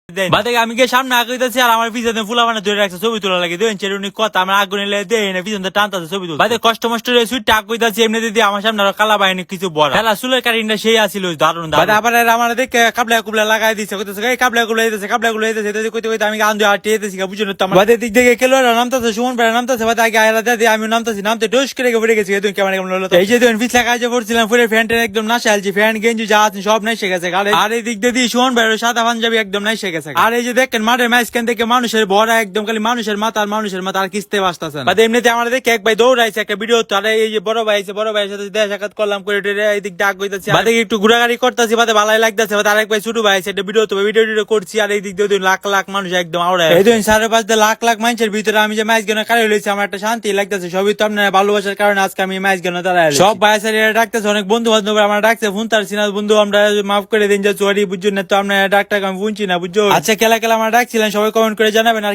বাদে আমি গিয়ে সামনে আগাইতেছি আর আমার পিছনে ফুলা মানে ধরে রাখছে ছবি তোলা লাগে দেন চেরুনি কথা আমার আগুনে দেয় না পিছনে টানতেছে ছবি তুলতে বাদে কষ্ট মষ্ট সুইট টাক কইতাছি এমনি দিদি আমার সামনে আরো কালা বাহিনী কিছু বড় খেলা চুলের কারিনটা সেই আসিল দারুণ বাদে আবার আমার দেখে কাবলা কুবলা লাগাই দিচ্ছে কইতেছে এই কাবলা কুবলা দিতেছে কাবলা কুবলা দিতেছে কইতে কইতে আমি গান দিয়ে আটিয়েতেছি বুঝুন তো আমার বাদে দিক থেকে খেলোয়াড় নামতেছে সুমন ভাই নামতেছে বাদে আগে আয়লা দিয়ে আমি নামতেছি নামতে ডোস করে পড়ে গেছি তুমি কেমন কেমন হলো এই যে তুমি পিছলা কাজে পড়ছিলাম পুরো ফ্যানটা একদম নাশা আলছি ফ্যান গেঞ্জি যা আছে সব নাই গেছে আর এই দিক দিয়ে সুমন ভাই সাদা পাঞ্জাবি একদম নাই গেছে আর এই যে দেখেন মাঠের ম্যাচখান থেকে মানুষের ভরা একদম খালি মানুষের মাথা আর কিস্তে বাঁচতেছে বাদে এমনিতে আমার দেখে এক ভাই দৌড়াইছে একটা ভিডিও তো আর এই যে বড় ভাই আছে বড় ভাইয়ের সাথে দেখা সাক্ষাৎ করলাম করে এই দিক ডাক হইতাছি বাদে একটু ঘোরাঘুরি করতেছি বাদে ভালোই লাগতেছে বাদে আরেক ভাই ছোট ভাই আছে একটা ভিডিও তো ভিডিও করছি আর এই দিক দিয়ে লাখ লাখ মানুষ একদম আওড়ায় এই দিন 5.5 লাখ লাখ মানুষের ভিতরে আমি যে ম্যাচ গেনে কারে লইছি আমার একটা শান্তি লাগতেছে সবই তো আপনার ভালোবাসার কারণে আজকে আমি ম্যাচ গেনে দাঁড়াই সব ভাই আছে ডাকতেছে অনেক বন্ধু বান্ধব আমার ডাকছে ফোন তার সিনা বন্ধু আমরা মাফ করে দিন যে সরি বুঝছেন না তো আপনার ডাকটাকে আমি বুঝছি না বুঝছো আচ্ছা খেলা আমার ডাকছিলেন সবাই কমেন্ট করে জানাবেন আর